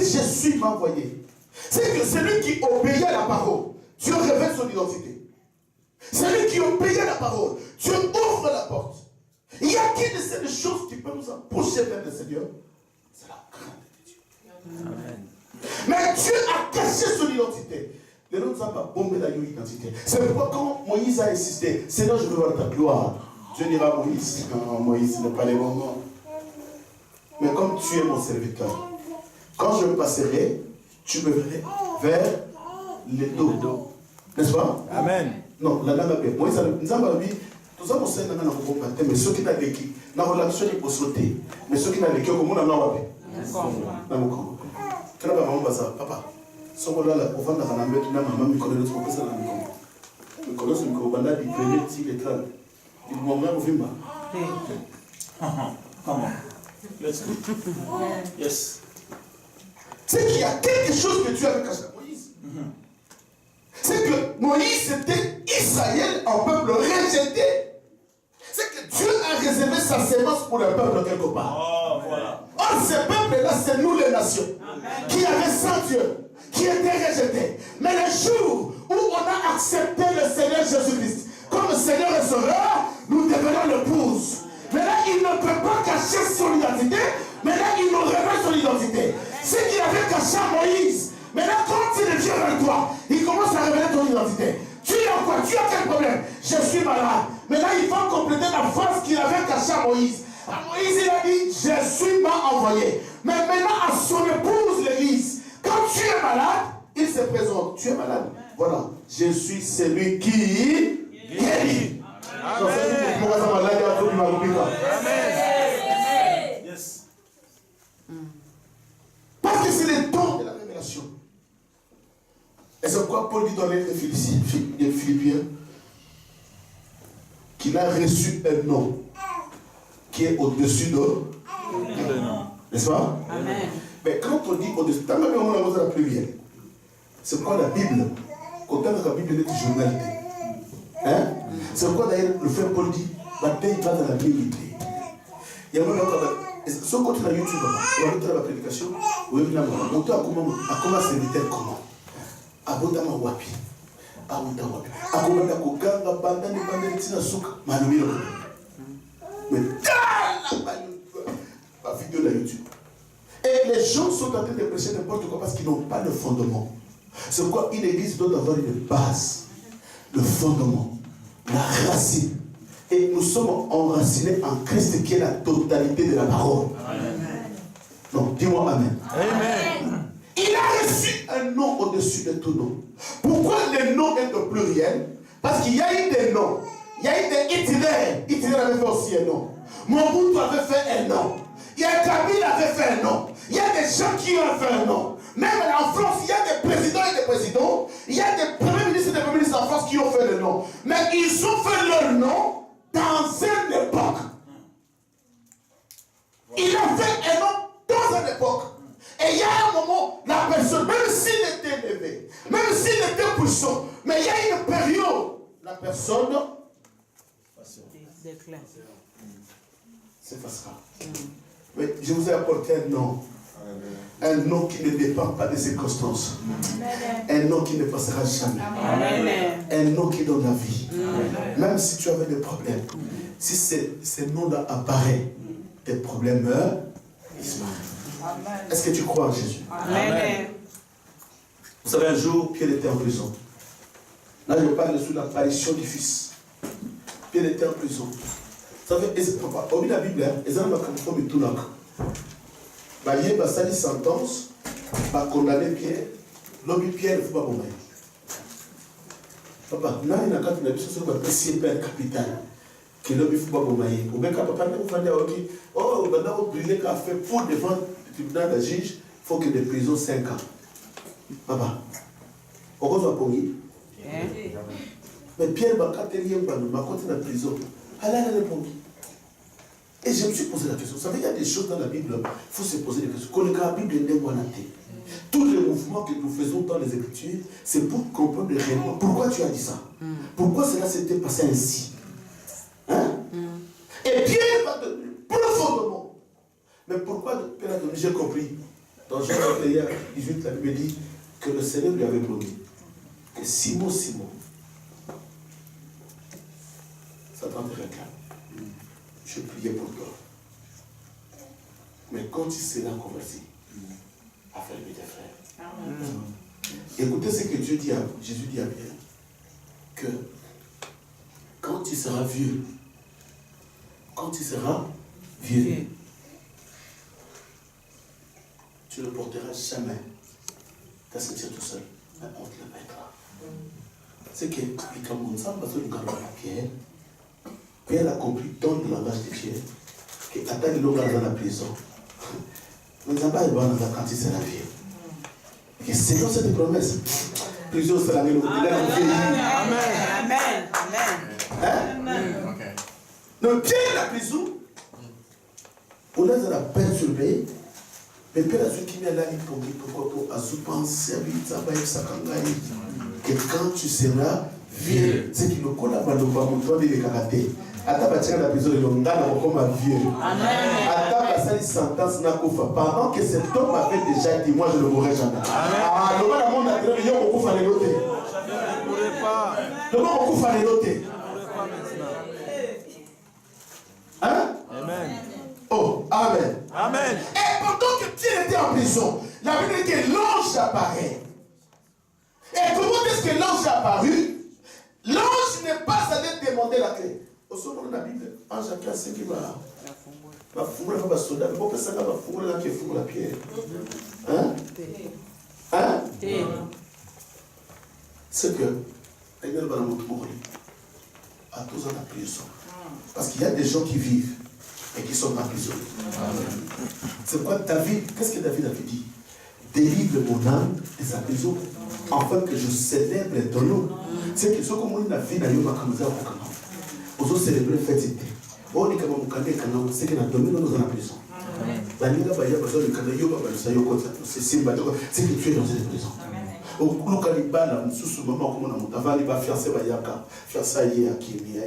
Jésus m'a envoyé, c'est que celui qui obéit à la parole, Dieu révèle son identité. Celui qui obéit à la parole, Dieu ouvre la porte. Il y a qui de ces choses qui peut nous approcher vers le Seigneur? C'est la crainte de Dieu. Amen. Mais Dieu a caché son identité. Le nom ne a pas bombé la identité. C'est pourquoi quand Moïse a insisté, Seigneur, je veux voir ta gloire, Dieu dira à Moïse, non, Moïse, ce n'est pas les moments. Mais comme tu es mon serviteur, quand je passerai, tu me verrais vers les dos. N'est-ce pas? Amen. Non, la dame a bien. Moïse nous a dit, nous avons fait un nouveau matin, mais ceux qui n'ont pas vécu, la relation est pour sauter. Mais ceux qui n'ont pas vécu, comment on a pas fait? Papa, ce qu'on a là, on va dans la mettre, maman, me connaît notre professeur dans le camp. Me connaît ce micro, on a dit, premier petit écran. Il m'a même ouvert ma. Comment? Let's go. Yes. C'est qu'il y a quelque chose que Dieu avait caché à Moïse. C'est que Moïse était Israël, un peuple rejeté. C'est que Dieu a réservé sa sémence pour le peuple quelque part. Oh, voilà. Or, ce peuple-là, c'est nous les nations. Amen. Qui avaient sans Dieu, qui étaient rejetés. Mais le jour où on a accepté le Seigneur Jésus-Christ comme Seigneur et Sauveur, nous devenons l'épouse. Mais là, il ne peut pas cacher son identité, mais là, il nous révèle son identité. Ce qu'il avait caché à Moïse, mais là, quand il vient vers toi, il commence à révéler ton identité. Tu as quoi? Tu as quel problème? Je suis malade. Mais là, il va compléter la phrase qu'il avait cachée à Moïse. À Moïse, il a dit, Jésus m'a envoyé. Mais maintenant, à son épouse, l'Église, quand tu es malade, il se présente. Tu es malade. Voilà. Je suis celui qui guérit. Yes. Parce que c'est le don de la révélation. Et c'est pourquoi Paul dit dans les Philippiens qu'il a reçu un nom qui est au-dessus de nom. N'est-ce pas? Amen. Mais quand on dit au-dessus, dans la Bible, on a la pluriel. C'est pourquoi la Bible, quand la Bible est une journalité. Hein? C'est pourquoi d'ailleurs le frère Paul dit, il va dans la vérité. Il y a un moment, si on continue à YouTube, on va mettre la prédication, on va monter à comment serviteur comment. À Botama Wapi. À Botama Wapi. À Komanda Koganga, Bandani, Bandani, Tina Souk, Manouiro. Mais la vidéo de YouTube. Et les gens sont en train de prêcher n'importe quoi parce qu'ils n'ont pas de fondement. C'est pourquoi une église doit avoir une base, le fondement, la racine. Et nous sommes enracinés en Christ qui est la totalité de la parole. Amen. Donc, dis-moi Amen. Amen. Il a reçu un nom au-dessus de tout nom. Pourquoi le nom est au pluriel? Parce qu'il y a eu des noms. Il y a eu des itinéraires. Itinéraire avait fait aussi un nom. Mobutu avait fait un nom. Il y a Kabila avait fait un nom. Il y a des gens qui ont fait un nom. Même en France, il y a des présidents et des présidents. Il y a des premiers ministres et des premiers ministres en France qui ont fait le nom. Mais ils ont fait leur nom dans une époque. Il a fait un nom dans une époque. Et il y a un moment, la personne, même s'il était élevé, même s'il était puissant, mais il y a une période, la personne s'effacera. Mais je vous ai apporté un nom. Un nom qui ne dépend pas des circonstances. Un nom qui ne passera jamais. Un nom qui donne la vie. Même si tu avais des problèmes, si ce nom-là apparaît, tes problèmes disparaissent. Est-ce que tu crois en Jésus? Amen. Vous savez, un jour, Pierre était en prison. Là, je parle sur l'apparition du Fils. Pierre était en prison. Vous savez, au milieu de la Bible, ils ont un tout là. Il y a une sentence, va condamner Pierre. L'homme Pierre ne faut pas bomber. Papa, là, il y a une chose sur le principal capital. Que l'homme ne faut pas bomber. Ou bien, papa, vous allez dire, oh, maintenant, vous brûlez qu'a fait pour défendre le tribunal de juge, il faut que de prison 5 ans. Papa, on va pour lui. Mais Pierre, quand il est en prison, elle a la pour lui. Et je me suis posé la question. Vous savez, il y a des choses dans la Bible, il faut se poser des questions. Quand la Bible est née, tous les mouvements que nous faisons dans les Écritures, c'est pour comprendre réellement pourquoi tu as dit ça. Pourquoi cela s'était passé ainsi. Hein? Et Pierre va donner profondément. Mais pourquoi Pierre a donné? J'ai compris. Dans Jean 21, 18, la Bible dit que le Seigneur lui avait promis que Simon, ça t'enverra là. Je priais pour toi. Mais quand tu seras converti, affermis tes frères. Écoutez ce que Jésus dit à Pierre. Que quand tu seras vieux, tu ne porteras jamais ta ceinture tout seul, mais on te le mettra. C'est que Pierre a compris dans le langage de Pierre que Attends il aura dans la prison. Mais il va quand il sera vieux. Et selon cette promesse, plusieurs sera le Amen. Donc Pierre la prison, on a la peine sur le pays. Mais Pierre a dit qu'il y a là pour penser que quand tu seras vieux, c'est qu'il ne connaît pas le bambou de karaté. Attends, la prison de l'Ongana comme vieux. Attends, ça sentence n'a pas fait. Pendant que cet homme avait déjà dit, moi je ne mourrai jamais. Ah, le monde a dit, il y a beaucoup de noter. Le monde a beaucoup de noter. Hein? Amen. Oh, Amen. Amen. Et pendant que Pierre était en prison, la Bible dit que l'ange apparaît. Et comment est-ce que l'ange est apparu? L'ange n'est pas allé demander la clé. Au second de la Bible, l'ange a cassé qui va fouler la soldat, mais pourquoi ça va fouler la qui foule la pierre? Hein? Hein? C'est que, elle va nous mourir à tous en prison. Parce qu'il y a des gens qui vivent et qui sont emprisonnés. C'est quoi David? Qu'est-ce que David avait dit? Délivre mon âme de sa prison, afin que je célèbre ton nom. C'est que ce que moi n'a fait n'a eu pas comme ça au Canada. Aux autres célébrer fête. On est comme au Canada, c'est que nous sommes dans la prison. La nuit là-bas, il y a besoin de Canada, c'est que tu es dans une prison. Au Canada, nous sommes maman comme on a monté, va faire ça, faire ça, il y a Kimi.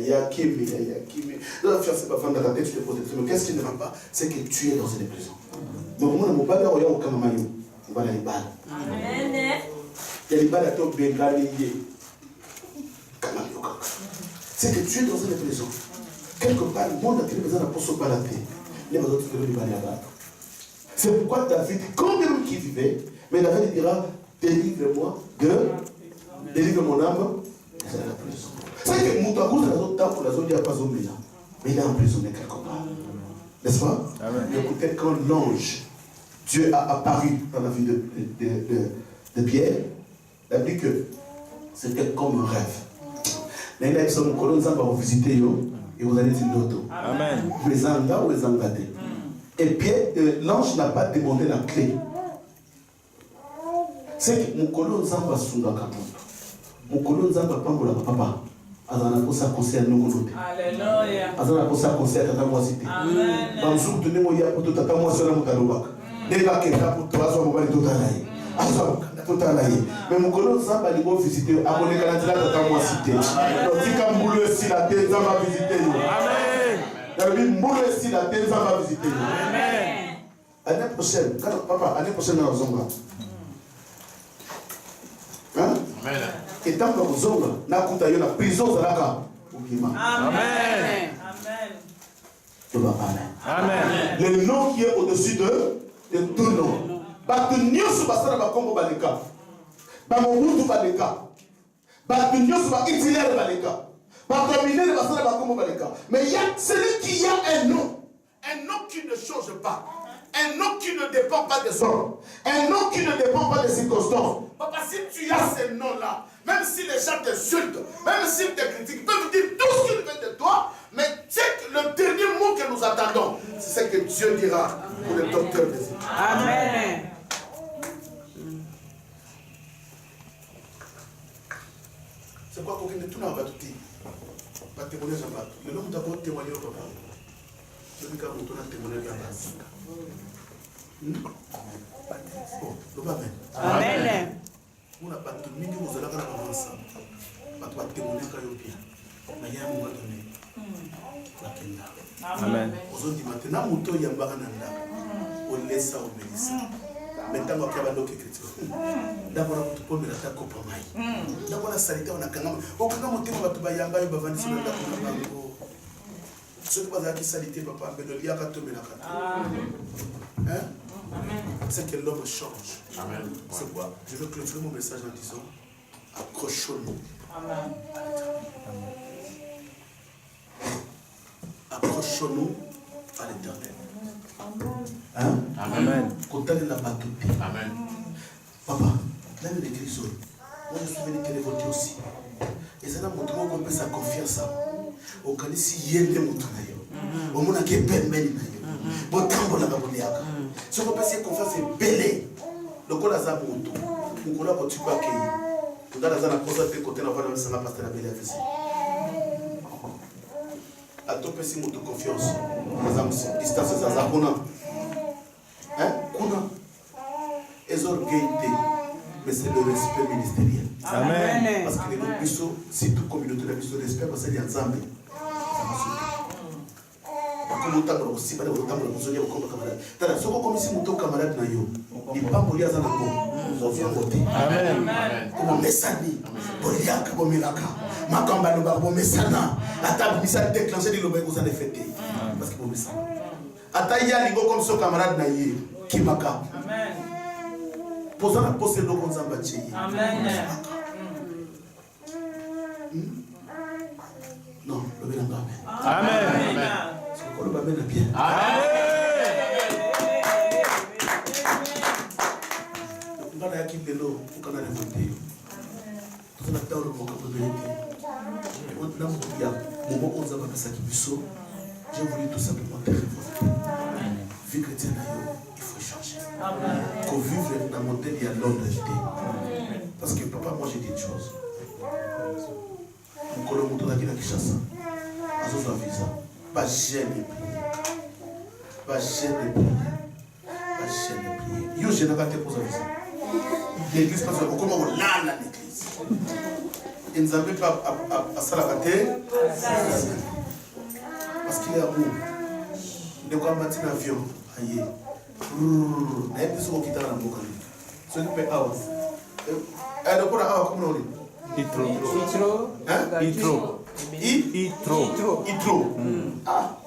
Faire ça, va faire la tête, tu te poses des trucs. Mais qu'est-ce qui ne va pas? C'est que tu es dans une prison. Donc, moi, je ne vais pas dire au Canada. Il va y avoir les balles à ton bengali. C'est que tu es dans une prison. Quelque part, le monde a été besoin de se balader. Les autres les balles à battre. C'est pourquoi David, quand même qui vivait, mais David dira délivre-moi délivre mon âme de la prison. C'est que Moutakou, c'est la zone pour la zone de la prison, mais il est emprisonné quelque part. N'est-ce pas? Écoutez, quand l'ange, Dieu a apparu dans la vie de Pierre, il a dit que c'était comme un rêve. Mais là, nous allons visiter et vous allez dire d'autres. Amen. Et Pierre, l'ange n'a pas demandé la clé. C'est que mon colon Zamba Sunda Kamoto. Mon colon Zamba Pambola Papa. Azana Posa conseil nous noter. Alléluia. Azana Posa conseil Tata Moisité. Amen. Banzou de Nemoya pour tout Tata Moisona Mutalobak. Nega Keta pour toi, soit mobile totalaï. Mais mon colon Zamba Libo visiter, abonné Canadila Tata Moisité. Donc, si Kamboulou si la tête Zamba visiter. Amen. David Mboulou si la tête Zamba visiter. Amen. Année prochaine, papa, année prochaine, nous allons hein? Amen. Et tant que vous avez la prison, Amen. Amen. Amen. Amen. Le nom qui est au-dessus de tout nom. Batu nyosu basara bakombo baleka. Bamobutu baleka. Batu nyosu ba itiler baleka. Batu minere basara bakombo baleka. Mais il y a celui qui a un nom qui ne change pas. Un nom qui ne dépend pas des hommes. Un nom qui ne dépend pas des circonstances. Papa, si tu as ce nom-là, même si les gens t'insultent, même s'ils te critiquent, ils peuvent dire tout ce qu'ils veulent de toi, mais c'est le dernier mot que nous attendons. C'est ce que Dieu dira pour le docteur des hommes. Amen. C'est quoi qu'on vient de tout là, on va tout dire. Pas témoigner, j'en bats. Le nom d'abord témoigner au papa. Celui qui a témoigné à la base. Amen. On n'a pas de minute, vous allez avoir ensemble. Pas de témoigner à Yopia. Mais il y a un moment donné. Amen. Vous avez dit maintenant, Mouto Yambarananda. On laisse ça au Mélissa. Maintenant, on va faire chrétien. D'abord, on peut prendre la table pour moi. D'abord, la saleté, on a quand même. Au cas où on va tout bailler, on va vendre sur la table. Ce qui va être salité, papa, mais le lien va tomber la carte. C'est que l'homme change. Amen. C'est quoi? Je veux clôturer mon message en disant accrochons-nous. Amen. Accrochons-nous à l'éternel. Amen. Amen. Amen. Papa, là, il écrit ça. Moi, je suis venu te révolter aussi. Et ça, mon tour, on peut sa confiance. Au cas si yel de mon tour, au monde qui est belle, mais bon temps, on a pas si on peut passer confiance, c'est belé. Le col a ça mon tour. Mon col a pas tu pas qu'il. On a la zone à poser de côté, on va dans le salon parce que la belle est ici. À tout petit mon tour confiance. Distance, c'est ça, Kuna. Kuna. Les orgueillés, mais c'est le respect ministériel. Amen. Parce que les autres, si toute communauté a le respect, parce qu'il y a un zambe. Comme on t'a aussi, on t'a besoin de camarade. T'as la seconde comme si mon camarade n'a eu. Il pas mourir à Zanako. Amen. Comme Messani, Boliak, Bomilaka, Makamba, le barbo Messana. À table, il s'est déclenché de l'obéi aux années fêtées. Parce que vous savez. À taille, il comme son camarade n'a eu. Kimaka. Amen. Posant la pose de l'eau comme Zambachi. Amen. Non, le bénin Amen. le bénin bien. Amen. On va qui de l'eau pour qu'on ait voté. Tout le temps, on va j'ai voulu tout simplement te révolter. Vie chrétienne, il faut changer. Pour vivre dans mon modèle, il y a l'honnêteté. Parce que papa, moi j'ai dit une chose. Mon collègue Moutoura qui n'a qu'à chasser. À ce soit visa. Pas jamais prier. Pas jamais prier. Pas jamais prier. Yo, je n'ai pas été pour ça visa. L'église, parce que comment on l'a l'église. Et nous n'avons pas à Salabate. Parce qu'il est amour. De quoi bâtir un avion. Aïe. Il y a des gens qui sont dans la boucle. Ceux qui paient out. Et de quoi out comme on dit? Itro. Ah.